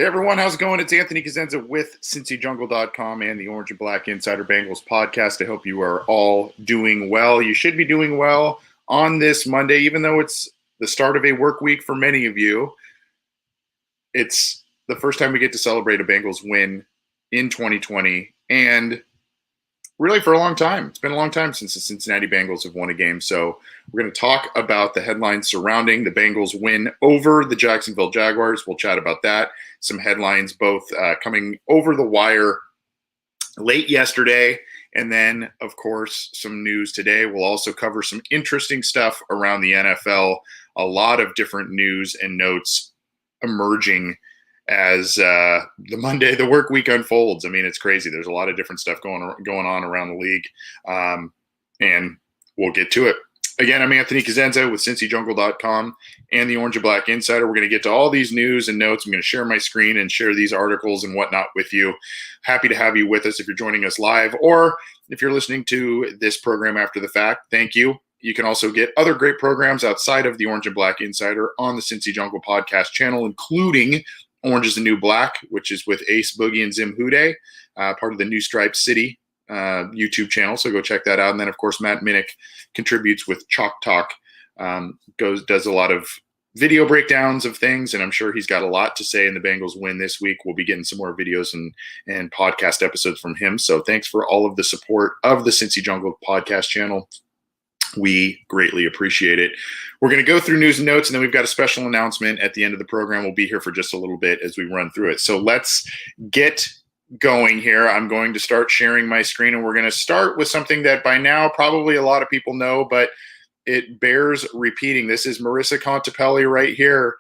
Hey everyone, how's it going? It's Anthony Cosenza with CincyJungle.com and the Orange and Black Insider Bengals podcast. I hope you are all doing well. You should be doing well on this Monday, even though it's the start of a work week for many of you. It's the first time we get to celebrate a Bengals win in 2020, and really for a long time. It's been a long time since the Cincinnati Bengals have won a game. So we're going to talk about the headlines surrounding the Bengals win over the Jacksonville Jaguars. We'll chat about that. Some headlines both coming over the wire late yesterday, and then, of course, some news today. We'll also cover some interesting stuff around the NFL. A lot of different news and notes emerging as the work week unfolds. I mean, it's crazy. There's a lot of different stuff going on around the league, and we'll get to it. Again, I'm Anthony Cosenza with CincyJungle.com and the Orange and Black Insider. We're going to get to all these news and notes. I'm going to share my screen and share these articles and whatnot with you. Happy to have you with us if you're joining us live, or if you're listening to this program after the fact. Thank you. You can also get other great programs outside of the Orange and Black Insider on the Cincy Jungle podcast channel, including Orange is the New Black, which is with Ace Boogie and Zim Hude, part of the New Stripe City YouTube channel. So go check that out. And then, of course, Matt Minnick contributes with Chalk Talk, does a lot of video breakdowns of things, and I'm sure he's got a lot to say in the Bengals win this week. We'll be getting some more videos and podcast episodes from him. So thanks for all of the support of the Cincy Jungle podcast channel. We greatly appreciate it. We're going to go through news and notes, and then we've got a special announcement at the end of the program. We'll be here for just a little bit as we run through it. So let's get going here. I'm going to start sharing my screen, and we're going to start with something that by now probably a lot of people know, but it bears repeating. This is Marissa Contepelli right here,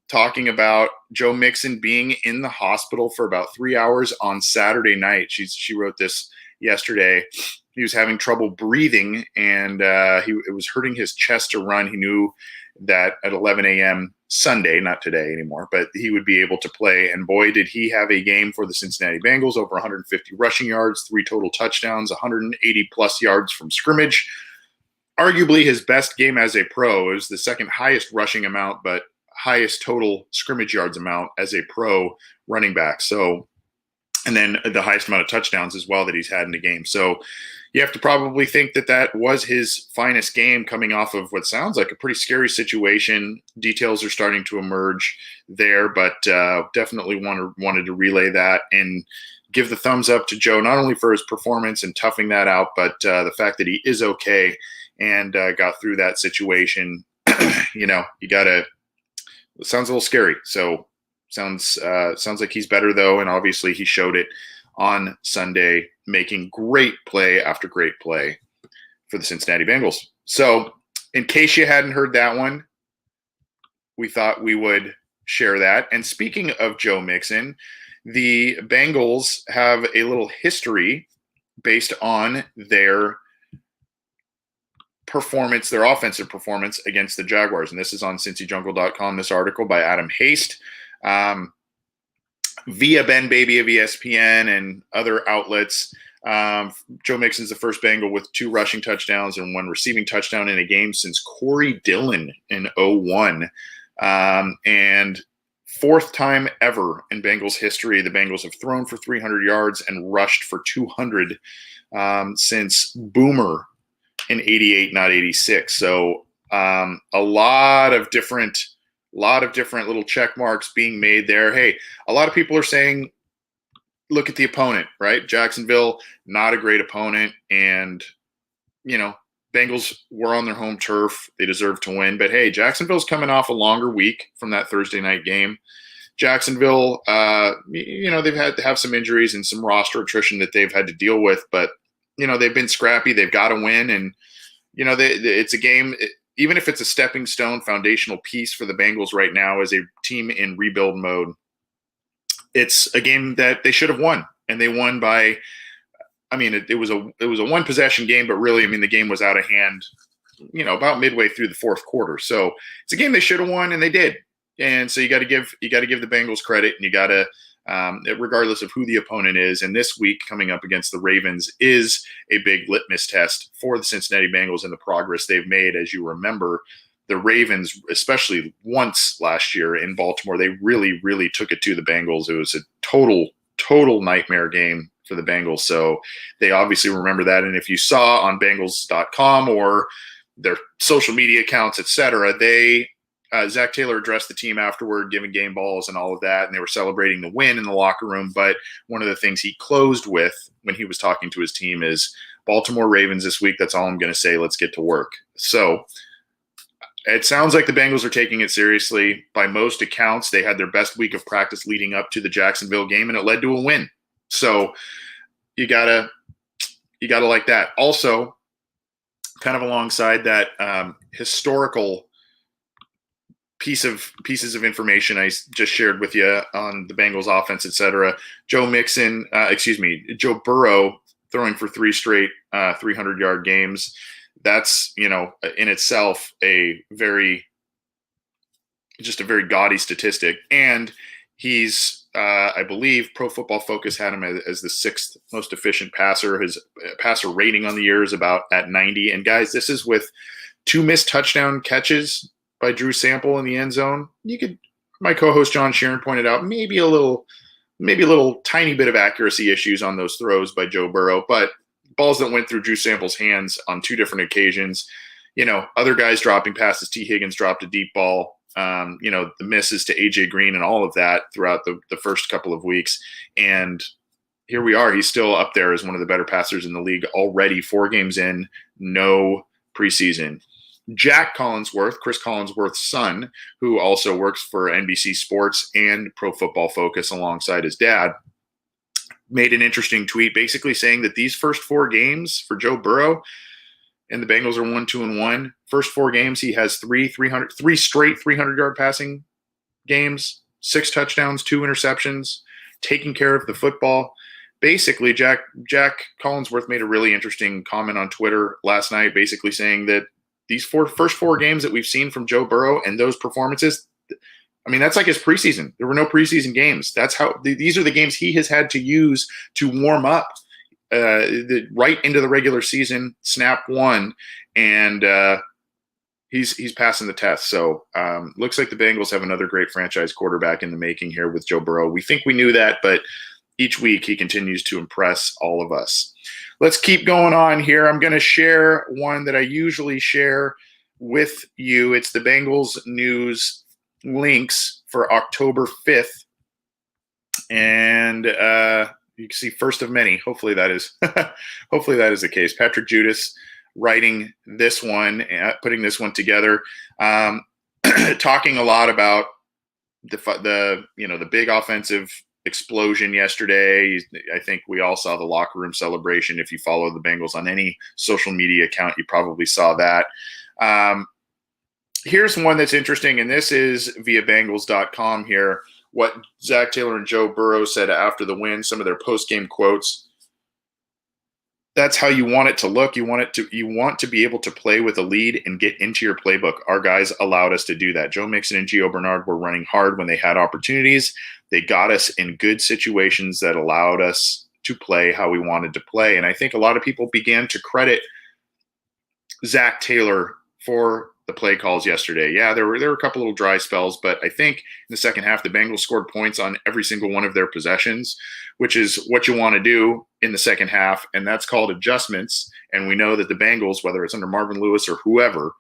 talking about Joe Mixon being in the hospital for about 3 hours on Saturday night. She wrote this yesterday. He was having trouble breathing, and it was hurting his chest to run. He knew that at 11 a.m. Sunday, not today anymore, but he would be able to play. And boy, did he have a game for the Cincinnati Bengals, over 150 rushing yards, 3 total touchdowns, 180-plus yards from scrimmage. Arguably his best game as a pro. It was the second highest rushing amount, but highest total scrimmage yards amount as a pro running back. So, and then the highest amount of touchdowns as well that he's had in the game. So you have to probably think that that was his finest game, coming off of what sounds like a pretty scary situation. Details are starting to emerge there, but definitely wanted to relay that and give the thumbs up to Joe, not only for his performance and toughing that out, but the fact that he is okay and got through that situation. You gotta, it sounds a little scary. So sounds like he's better though, and obviously he showed it on Sunday, making great play after great play for the Cincinnati Bengals. So in case you hadn't heard that one, we thought we would share that. And speaking of Joe Mixon, the Bengals have a little history based on their performance, their offensive performance against the Jaguars. And this is on CincyJungle.com, this article by Adam Haste. Via Ben Baby of ESPN and other outlets, Joe Mixon's the first Bengal with 2 rushing touchdowns and 1 receiving touchdown in a game since Corey Dillon in 2001. And 4th time ever in Bengals history, the Bengals have thrown for 300 yards and rushed for 200 since Boomer in 88, not 86. So a lot of different little check marks being made there. Hey, a lot of people are saying, look at the opponent, right? Jacksonville, not a great opponent. And, Bengals were on their home turf. They deserve to win. But, hey, Jacksonville's coming off a longer week from that Thursday night game. Jacksonville, they've had to have some injuries and some roster attrition that they've had to deal with. But, they've been scrappy. They've got to win. And, it's a game – even if it's a stepping stone, foundational piece for the Bengals right now as a team in rebuild mode, it's a game that they should have won, and they won by. It was a one possession game, but really, the game was out of hand, about midway through the 4th quarter. So it's a game they should have won, and they did. And so you got to give the Bengals credit, and you got to regardless of who the opponent is. And this week coming up against the Ravens is a big litmus test for the Cincinnati Bengals and the progress they've made. As you remember, the Ravens, especially once last year in Baltimore, they really, really took it to the Bengals. It was a total nightmare game for the Bengals. So they obviously remember that. And if you saw on Bengals.com or their social media accounts, etc., Zach Taylor addressed the team afterward, giving game balls and all of that, and they were celebrating the win in the locker room. But one of the things he closed with when he was talking to his team is Baltimore Ravens this week. That's all I'm going to say. Let's get to work. So it sounds like the Bengals are taking it seriously. By most accounts, they had their best week of practice leading up to the Jacksonville game, and it led to a win. So you gotta like that. Also, kind of alongside that historical pieces of information I just shared with you on the Bengals offense, etc. Joe Burrow throwing for 3 straight 300-yard games. That's, in itself a very gaudy statistic. And he's, I believe Pro Football Focus had him as the 6th most efficient passer. His passer rating on the year is about at 90. And guys, this is with 2 missed touchdown catches by Drew Sample in the end zone. My co-host John Sheeran pointed out maybe a little tiny bit of accuracy issues on those throws by Joe Burrow, but balls that went through Drew Sample's hands on 2 different occasions. Other guys dropping passes. T. Higgins dropped a deep ball. The misses to AJ Green and all of that throughout the first couple of weeks. And here we are. He's still up there as one of the better passers in the league already, 4 games in, no preseason. Jack Collinsworth, Chris Collinsworth's son, who also works for NBC Sports and Pro Football Focus alongside his dad, made an interesting tweet basically saying that these first 4 games for Joe Burrow, and the Bengals are 1-2-1. First 4 games, he has 3 straight 300-yard passing games, 6 touchdowns, 2 interceptions, taking care of the football. Basically, Jack Collinsworth made a really interesting comment on Twitter last night, basically saying that these first 4 games that we've seen from Joe Burrow and those performances, that's like his preseason. There were no preseason games. That's how these are the games he has had to use to warm up right into the regular season, snap 1, and he's passing the test. So looks like the Bengals have another great franchise quarterback in the making here with Joe Burrow. We think we knew that, but each week he continues to impress all of us. Let's keep going on here. I'm going to share one that I usually share with you. It's the Bengals news links for October 5th. And you can see first of many. Hopefully that is the case. Patrick Judas writing this one, putting this one together, talking a lot about the big offensive explosion yesterday. I think we all saw the locker room celebration. If you follow the Bengals on any social media account, you probably saw that. Here's one that's interesting, and this is via Bengals.com here. What Zach Taylor and Joe Burrow said after the win, some of their post-game quotes. That's how you want it to look. You want to be able to play with a lead and get into your playbook. Our guys allowed us to do that. Joe Mixon and Gio Bernard were running hard when they had opportunities. They got us in good situations that allowed us to play how we wanted to play. And I think a lot of people began to credit Zach Taylor for the play calls yesterday. Yeah, there were a couple little dry spells, but I think in the second half, the Bengals scored points on every single one of their possessions, which is what you want to do in the second half, and that's called adjustments. And we know that the Bengals, whether it's under Marvin Lewis or whoever,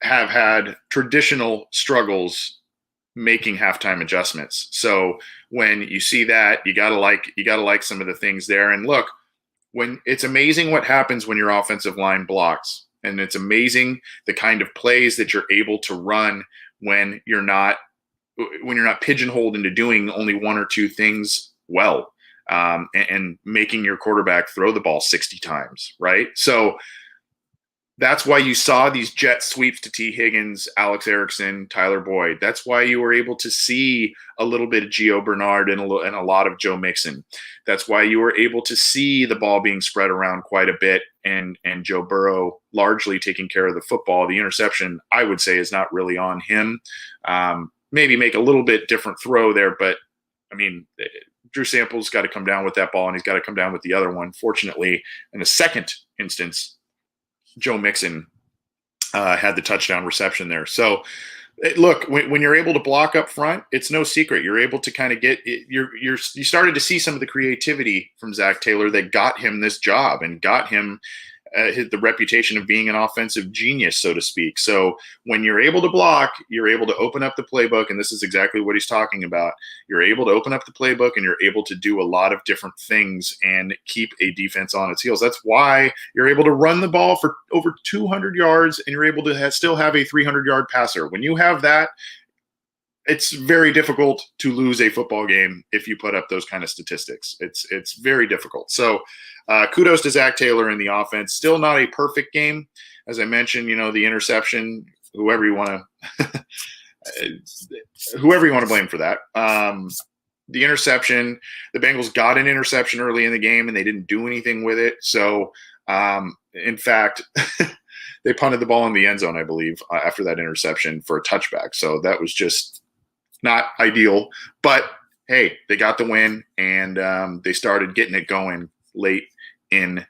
have had traditional struggles making halftime adjustments. So when you see that, you gotta like some of the things there. And look, when it's amazing what happens when your offensive line blocks. And it's amazing the kind of plays that you're able to run when you're not pigeonholed into doing only 1 or 2 things well, and making your quarterback throw the ball 60 times, right? So that's why you saw these jet sweeps to T. Higgins, Alex Erickson, Tyler Boyd. That's why you were able to see a little bit of Gio Bernard and a lot of Joe Mixon. That's why you were able to see the ball being spread around quite a bit and Joe Burrow largely taking care of the football. The interception, I would say, is not really on him. Maybe make a little bit different throw there, but Drew Sample's got to come down with that ball, and he's got to come down with the other one. Fortunately, in the second instance, Joe Mixon had the touchdown reception there. So look, when you're able to block up front, it's no secret. You're able to kind of you started to see some of the creativity from Zach Taylor that got him this job and got him the reputation of being an offensive genius, so to speak. So when you're able to block, you're able to open up the playbook, and this is exactly what he's talking about. You're able to open up the playbook, and you're able to do a lot of different things and keep a defense on its heels. That's why you're able to run the ball for over 200 yards, and you're able to still have a 300-yard passer. When you have that, it's very difficult to lose a football game if you put up those kind of statistics. It's very difficult. So kudos to Zach Taylor in the offense. Still not a perfect game. As I mentioned, the interception, whoever you want to blame for that. The interception, the Bengals got an interception early in the game and they didn't do anything with it. So in fact, they punted the ball in the end zone, I believe, after that interception for a touchback. So that was just not ideal, but hey, they got the win and they started getting it going late in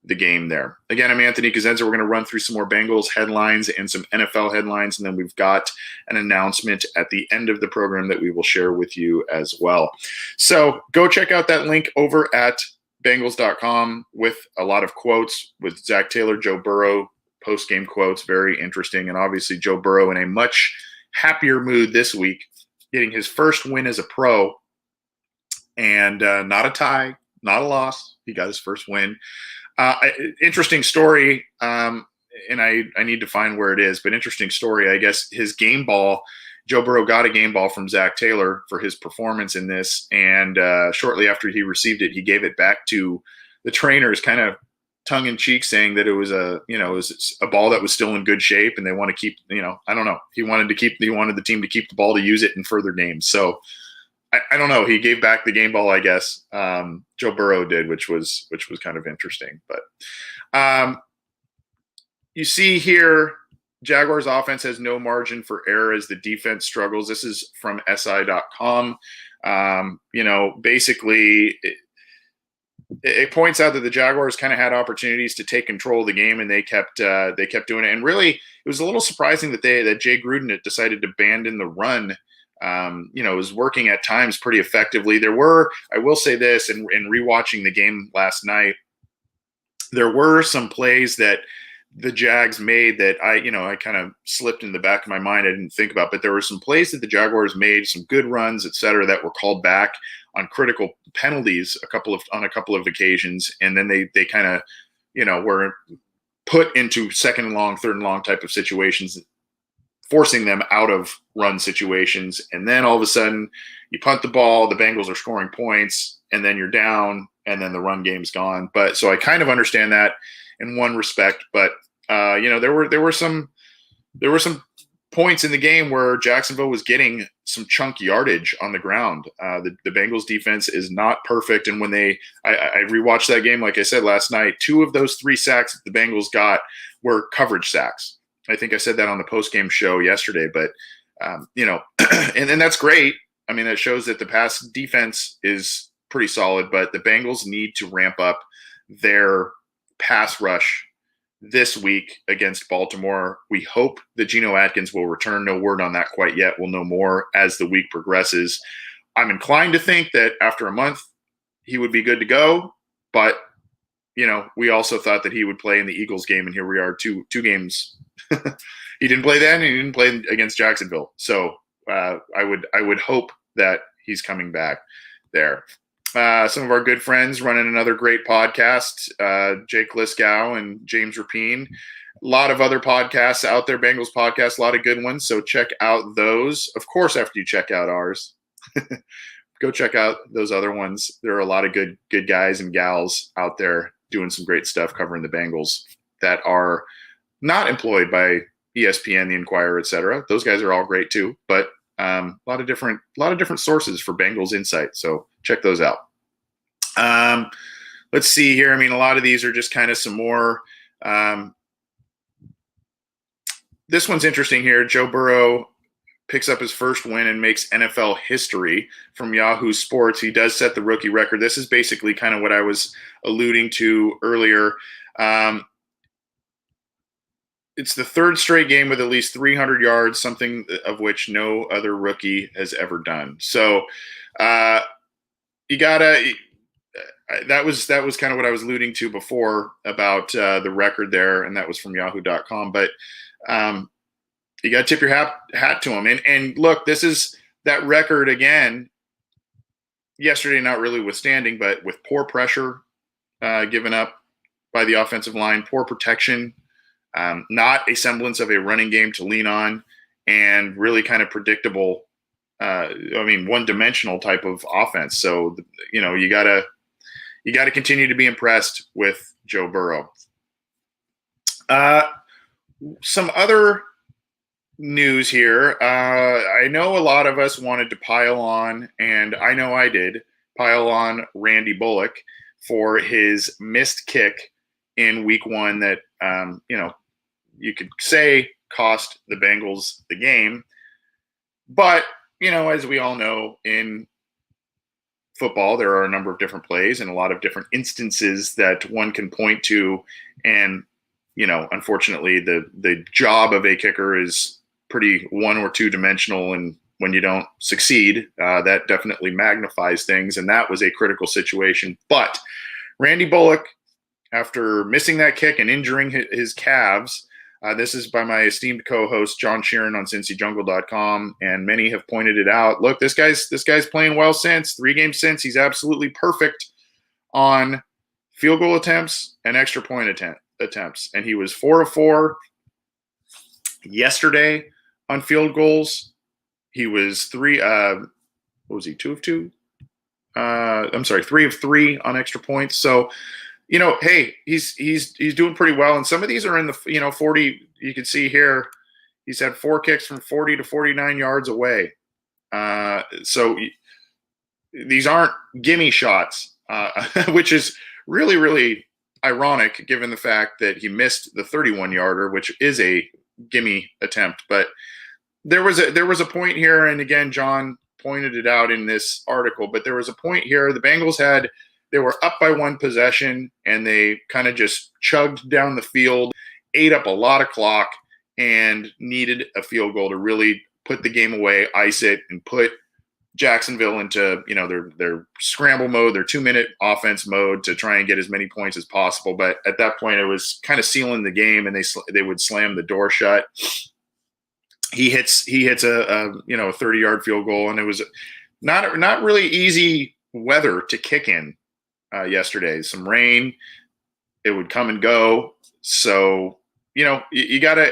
the game there. Again, I'm Anthony Cosenza. We're going to run through some more Bengals headlines and some NFL headlines, and then we've got an announcement at the end of the program that we will share with you as well. So go check out that link over at Bengals.com with a lot of quotes with Zach Taylor, Joe Burrow, post-game quotes, very interesting, and obviously Joe Burrow in a much happier mood this week, getting his first win as a pro, and not a tie, not a loss. He got his first win. Interesting story, and I need to find where it is, but interesting story. I guess his game ball, Joe Burrow got a game ball from Zach Taylor for his performance in this, and shortly after he received it, he gave it back to the trainers, kind of tongue-in-cheek, saying that it was a ball that was still in good shape, and they want to keep, I don't know. He wanted the team to keep the ball to use it in further games. So I don't know. He gave back the game ball, I guess. Joe Burrow did, which was kind of interesting. But you see here, Jaguars offense has no margin for error as the defense struggles. This is from SI.com. Basically, it points out that the Jaguars kind of had opportunities to take control of the game, and they kept doing it. And really, it was a little surprising that Jay Gruden had decided to abandon the run. It was working at times pretty effectively. I will say this, in rewatching the game last night, there were some plays that the Jags made that I kind of slipped in the back of my mind. I didn't think about, but there were some plays that the Jaguars made, some good runs, et cetera, that were called back on critical penalties on a couple of occasions. And then they kind of, were put into second and long, third and long type of situations, forcing them out of run situations. And then all of a sudden you punt the ball, the Bengals are scoring points, and then you're down, and then the run game's gone. But so I kind of understand that in one respect, but there were some points in the game where Jacksonville was getting some chunk yardage on the ground. The Bengals defense is not perfect, and when I rewatched that game, like I said last night, 2 of those 3 sacks that the Bengals got were coverage sacks. I think I said that on the post-game show yesterday, but and then that's great. I mean, that shows that the pass defense is pretty solid, but the Bengals need to ramp up their pass rush this week against Baltimore. We hope that Geno Atkins will return. No word on that quite yet. We'll know more as the week progresses. I'm inclined to think that after a month he would be good to go, but we also thought that he would play in the Eagles game, and here we are, two games. He didn't play then, and he didn't play against Jacksonville. So I would hope that he's coming back there. Some of our good friends running another great podcast, Jake Liskow and James Rapine. A lot of other podcasts out there, Bengals podcasts, a lot of good ones. So check out those. Of course, after you check out ours, go check out those other ones. There are a lot of good guys and gals out there doing some great stuff covering the Bengals that are not employed by ESPN, the Inquirer, et cetera. Those guys are all great too, but a lot of different sources for Bengals insight. So check those out. Let's see here. I mean, a lot of these are just kind of some more. This one's interesting here. Joe Burrow picks up his first win and makes NFL history from Yahoo Sports. He does set the rookie record. This is basically kind of what I was alluding to earlier. it's the third straight game with at least 300 yards, something of which no other rookie has ever done. So you gotta. That was kind of what I was alluding to before about the record there, and that was from Yahoo.com. But you got to tip your hat to him. And look, this is that record again. Yesterday, not really withstanding, but with poor pressure given up by the offensive line, poor protection, not a semblance of a running game to lean on, and really kind of predictable. One-dimensional type of offense. So you gotta continue to be impressed with Joe Burrow. Some other news here. I know a lot of us wanted to pile on, and I know I did, pile on Randy Bullock for his missed kick in week 1 that, you could say cost the Bengals the game. But, as we all know, in football, there are a number of different plays and a lot of different instances that one can point to. And, unfortunately, the job of a kicker is pretty one or two dimensional. And when you don't succeed, that definitely magnifies things. And that was a critical situation. But Randy Bullock, after missing that kick and injuring his calves, this is by my esteemed co-host John Sheeran on CincyJungle.com, and many have pointed it out. Look, this guy's playing well since 3 games since. He's absolutely perfect on field goal attempts and extra point attempts, and he was 4 of 4 yesterday on field goals. He was 3. What was he? 2 of 2. 3 of 3 on extra points. So, hey, he's doing pretty well. And some of these are in the 40. You can see here, he's had 4 kicks from 40 to 49 yards away. So these aren't gimme shots, which is really, really ironic given the fact that he missed the 31-yarder, which is a gimme attempt. But there was a point here, and again, John pointed it out in this article, but there was a point here. The Bengals they were up by 1 possession, and they kind of just chugged down the field, ate up a lot of clock, and needed a field goal to really put the game away, ice it, and put Jacksonville into their scramble mode, their 2-minute offense mode to try and get as many points as possible. But at that point, it was kind of sealing the game, and they would slam the door shut. He hits a 30-yard field goal, and it was not really easy weather to kick in. Yesterday, some rain, it would come and go. So, you gotta,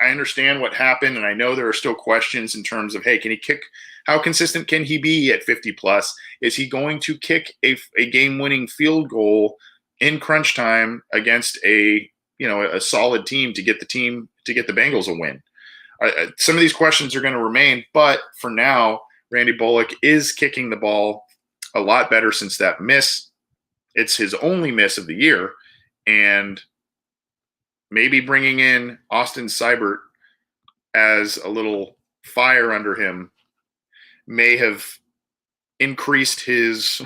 I understand what happened. And I know there are still questions in terms of, hey, can he kick? How consistent can he be at 50 plus? Is he going to kick a game-winning field goal in crunch time against a solid team to get the Bengals a win? Some of these questions are going to remain, but for now, Randy Bullock is kicking the ball a lot better since that miss. It's his only miss of the year, and maybe bringing in Austin Seibert as a little fire under him may have increased his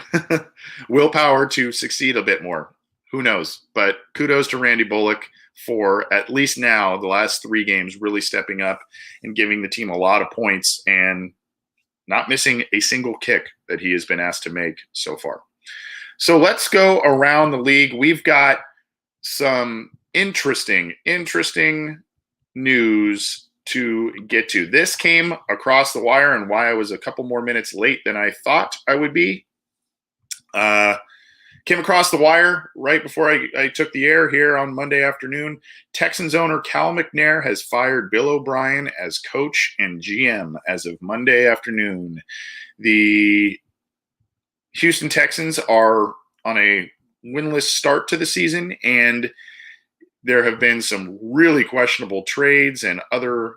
willpower to succeed a bit more. Who knows? But kudos to Randy Bullock for, at least now, the last 3 games, really stepping up and giving the team a lot of points and not missing a single kick that he has been asked to make so far. So let's go around the league. We've got some interesting news to get to. This came across the wire, and why I was a couple more minutes late than I thought I would be. Came across the wire right before I took the air here on Monday afternoon. Texans owner Cal McNair has fired Bill O'Brien as coach and GM as of Monday afternoon. The Houston Texans are on a winless start to the season, and there have been some really questionable trades and other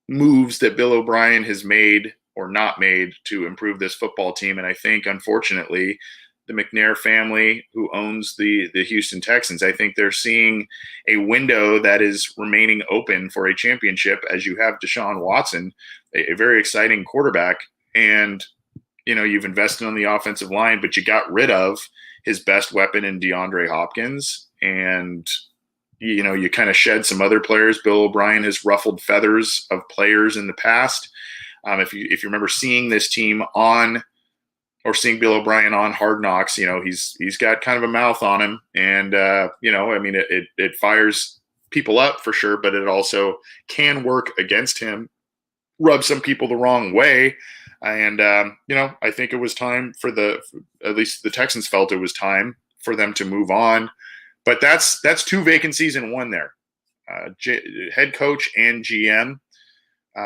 moves that Bill O'Brien has made or not made to improve this football team. And I think, unfortunately, the McNair family, who owns the Houston Texans, I think they're seeing a window that is remaining open for a championship, as you have Deshaun Watson, a very exciting quarterback. And you've invested on the offensive line, but you got rid of his best weapon in DeAndre Hopkins. And, you kind of shed some other players. Bill O'Brien has ruffled feathers of players in the past. If you remember seeing this team on, or seeing Bill O'Brien on Hard Knocks, he's got kind of a mouth on him, and it fires people up for sure, but it also can work against him, rub some people the wrong way. And I think it was time for at least the Texans felt it was time for them to move on. But that's two vacancies in one there, head coach and GM.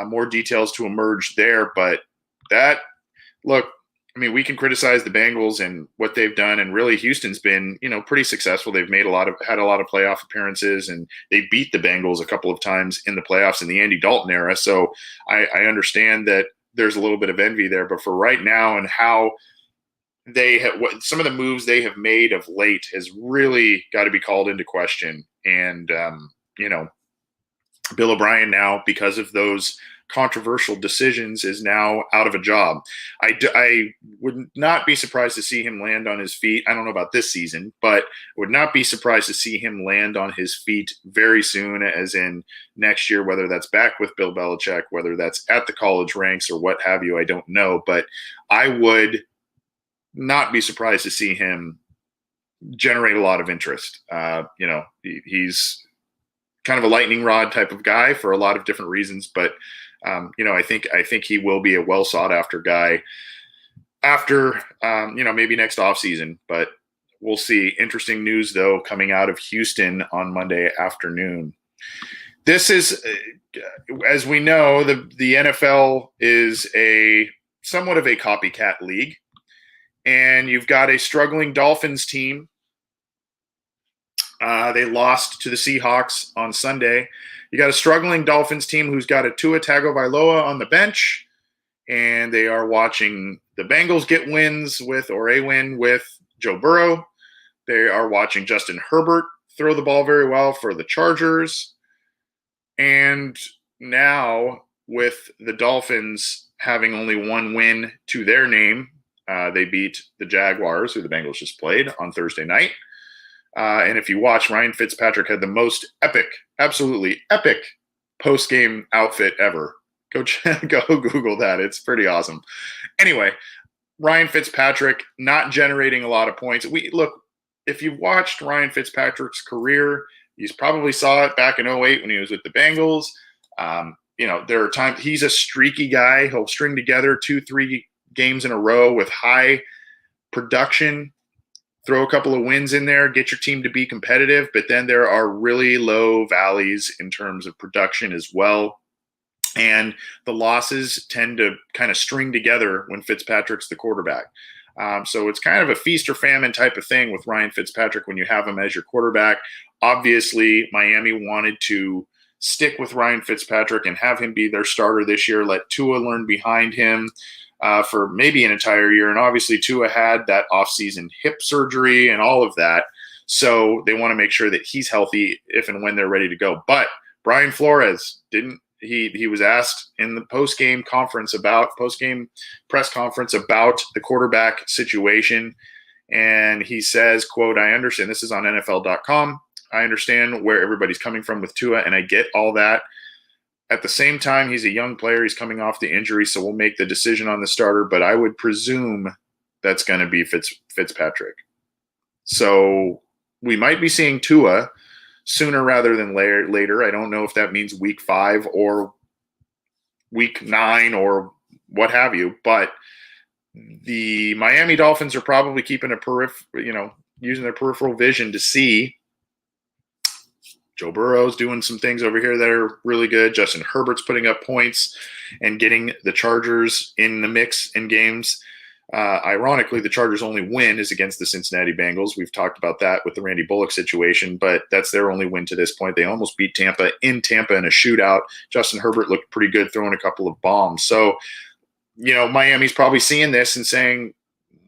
More details to emerge there, but we can criticize the Bengals and what they've done, and really Houston's been, pretty successful. They've had a lot of playoff appearances, and they beat the Bengals a couple of times in the playoffs in the Andy Dalton era. So I understand that there's a little bit of envy there, but for right now and how they have, some of the moves they have made of late has really got to be called into question. And Bill O'Brien now, because of those controversial decisions, is now out of a job. I would not be surprised to see him land on his feet. I don't know about this season, but would not be surprised to see him land on his feet very soon, as in next year, whether that's back with Bill Belichick, whether that's at the college ranks or what have you, I don't know. But I would not be surprised to see him generate a lot of interest. He's kind of a lightning rod type of guy for a lot of different reasons, but I think he will be a well sought after guy after maybe next offseason, but we'll see. Interesting news though coming out of Houston on Monday afternoon. This is, as we know, the NFL is a somewhat of a copycat league, and you've got a struggling Dolphins team. They lost to the Seahawks on Sunday. You got a struggling Dolphins team who's got a Tua Tagovailoa on the bench, and they are watching the Bengals get wins a win with Joe Burrow. They are watching Justin Herbert throw the ball very well for the Chargers. And now with the Dolphins having only one win to their name, they beat the Jaguars, who the Bengals just played, on Thursday night. And if you watch, Ryan Fitzpatrick had the most absolutely epic post-game outfit ever. Go Google that. It's pretty awesome. Anyway, Ryan Fitzpatrick not generating a lot of points. If you've watched Ryan Fitzpatrick's career, you probably saw it back in 2008 when he was with the Bengals. There are times he's a streaky guy. He'll string together 2-3 games in a row with high production, throw a couple of wins in there, get your team to be competitive, but then there are really low valleys in terms of production as well. And the losses tend to kind of string together when Fitzpatrick's the quarterback. So it's kind of a feast or famine type of thing with Ryan Fitzpatrick when you have him as your quarterback. Obviously, Miami wanted to stick with Ryan Fitzpatrick and have him be their starter this year, let Tua learn behind him for maybe an entire year. And obviously Tua had that offseason hip surgery and all of that. So they want to make sure that he's healthy if and when they're ready to go. But Brian Flores he was asked in the post-game press conference about the quarterback situation. And he says, quote, "I understand," this is on NFL.com, "I understand where everybody's coming from with Tua, and I get all that. At the same time, he's a young player. He's coming off the injury, so we'll make the decision on the starter. But I would presume that's going to be Fitzpatrick." So we might be seeing Tua sooner rather than later. I don't know if that means week 5 or week 9 or what have you. But the Miami Dolphins are probably keeping using their peripheral vision to see Joe Burrow's doing some things over here that are really good. Justin Herbert's putting up points and getting the Chargers in the mix in games. Ironically, the Chargers' only win is against the Cincinnati Bengals. We've talked about that with the Randy Bullock situation, but that's their only win to this point. They almost beat Tampa in a shootout. Justin Herbert looked pretty good throwing a couple of bombs. So, Miami's probably seeing this and saying,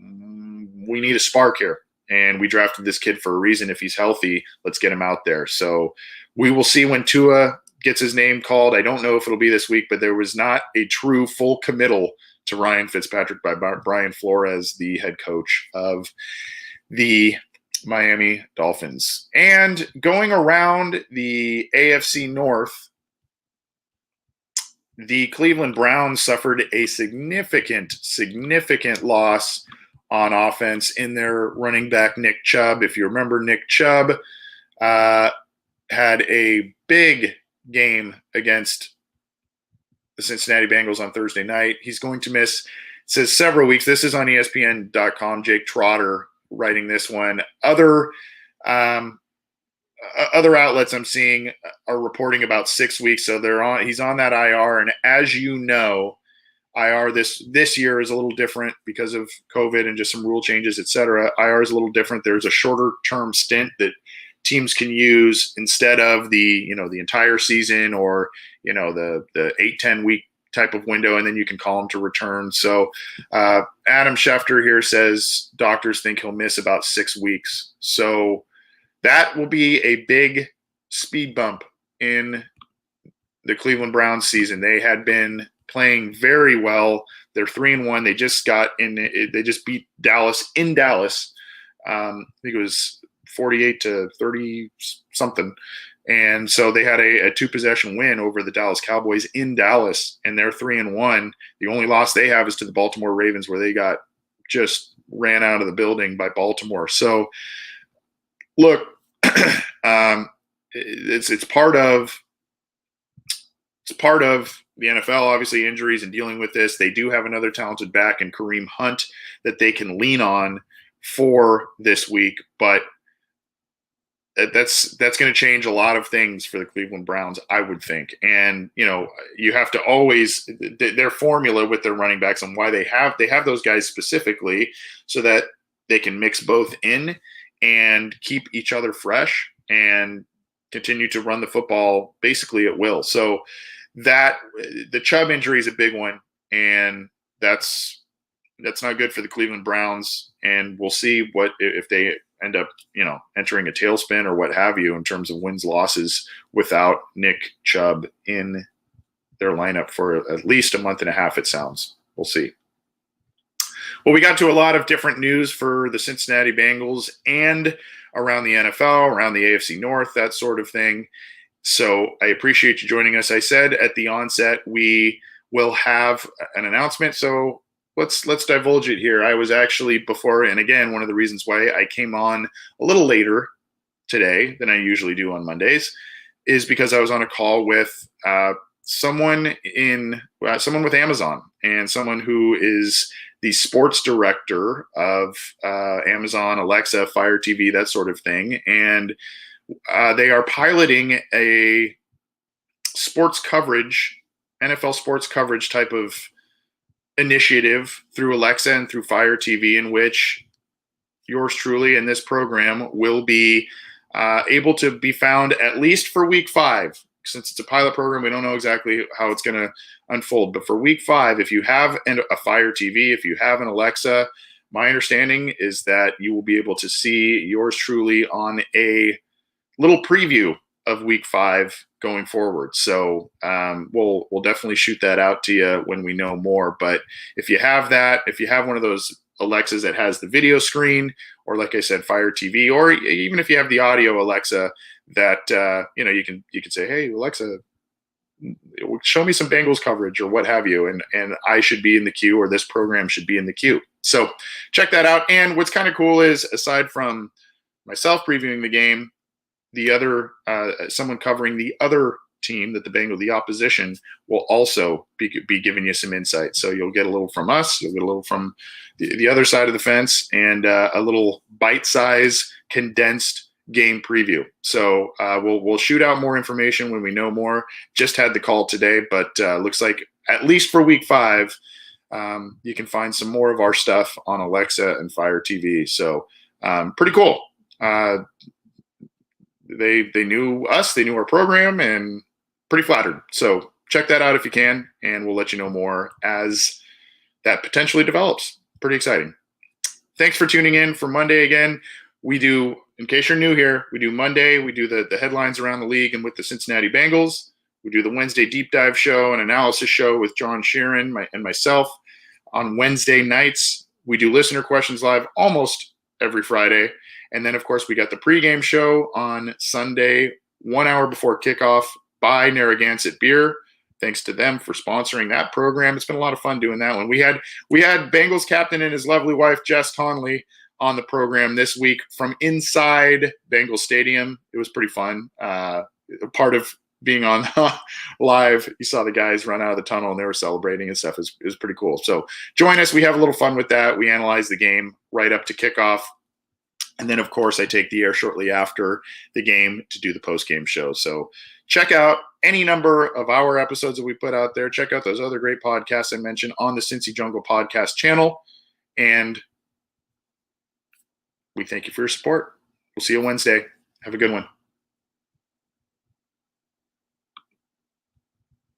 we need a spark here. And we drafted this kid for a reason. If he's healthy, let's get him out there. So we will see when Tua gets his name called. I don't know if it'll be this week, but there was not a true full committal to Ryan Fitzpatrick by Brian Flores, the head coach of the Miami Dolphins. And going around the AFC North, the Cleveland Browns suffered a significant loss on offense in their running back, Nick Chubb. If you remember, Nick Chubb had a big game against the Cincinnati Bengals on Thursday night. He's going to miss, it says, several weeks. This is on ESPN.com. Jake Trotter writing this one. Other outlets I'm seeing are reporting about 6 weeks. So he's on that IR. And as you know, IR this year is a little different because of COVID and just some rule changes, et cetera. IR is a little different. There's a shorter term stint that teams can use instead of the entire season or, the 8-10 week type of window, and then you can call him to return. So Adam Schefter here says doctors think he'll miss about 6 weeks. So that will be a big speed bump in the Cleveland Browns season. They had been playing very well. They're 3-1. They just beat Dallas in Dallas. I think it was 48-30 something. And so they had a 2-possession win over the Dallas Cowboys in Dallas, and they're 3-1. The only loss they have is to the Baltimore Ravens, where they got just ran out of the building by Baltimore. So look, it's part of the NFL, obviously, injuries and dealing with this. They do have another talented back in Kareem Hunt that they can lean on for this week, but that's going to change a lot of things for the Cleveland Browns, I would think. And you have to always their formula with their running backs and why they have those guys specifically so that they can mix both in and keep each other fresh and continue to run the football basically at will. So that the Chubb injury is a big one, and that's not good for the Cleveland Browns. And we'll see what if they end up, entering a tailspin or what have you in terms of wins, losses without Nick Chubb in their lineup for at least a month and a half, it sounds. We'll see. Well, we got to a lot of different news for the Cincinnati Bengals and around the NFL, around the AFC North, that sort of thing. So I appreciate you joining us. I said at the onset we will have an announcement, so let's divulge it here. I was actually before, and again, one of the reasons why I came on a little later today than I usually do on Mondays is because I was on a call with someone with Amazon, and someone who is the sports director of Amazon, Alexa, Fire TV, that sort of thing. And they are piloting a sports coverage, NFL sports coverage type of initiative through Alexa and through Fire TV, in which yours truly and this program will be able to be found at least for week 5. Since it's a pilot program, we don't know exactly how it's going to unfold. But for week 5, if you have a Fire TV, if you have an Alexa, my understanding is that you will be able to see yours truly on a little preview of week 5 going forward. So we'll definitely shoot that out to you when we know more. But if you have that, if you have one of those Alexas that has the video screen, or like I said, Fire TV, or even if you have the audio Alexa that you can say, hey Alexa, show me some Bengals coverage or what have you, and I should be in the queue, or this program should be in the queue. So check that out. And what's kind of cool is, aside from myself previewing the game, the other someone covering the other team, that the opposition, will also be giving you some insight. So you'll get a little from us, you'll get a little from the other side of the fence, and a little bite-size condensed game preview. So we'll shoot out more information when we know more. Just had the call today, but looks like at least for week 5, you can find some more of our stuff on Alexa and Fire TV. So pretty cool. They knew us, they knew our program, and pretty flattered. So check that out if you can, and we'll let you know more as that potentially develops. Pretty exciting. Thanks for tuning in for Monday again. We do, in case you're new here, we do Monday, we do the headlines around the league and with the Cincinnati Bengals. We do the Wednesday deep dive show and analysis show with John Sheeran and myself. On Wednesday nights, we do listener questions live almost every Friday. And then, of course, we got the pregame show on Sunday, 1 hour before kickoff by Narragansett Beer. Thanks to them for sponsoring that program. It's been a lot of fun doing that one. We had Bengals captain and his lovely wife, Jess Conley, on the program this week from inside Bengals Stadium. It was pretty fun. Part of being on live, you saw the guys run out of the tunnel and they were celebrating and stuff. It was pretty cool. So join us. We have a little fun with that. We analyze the game right up to kickoff. And then, of course, I take the air shortly after the game to do the post-game show. So check out any number of our episodes that we put out there. Check out those other great podcasts I mentioned on the Cincy Jungle podcast channel. And we thank you for your support. We'll see you Wednesday. Have a good one.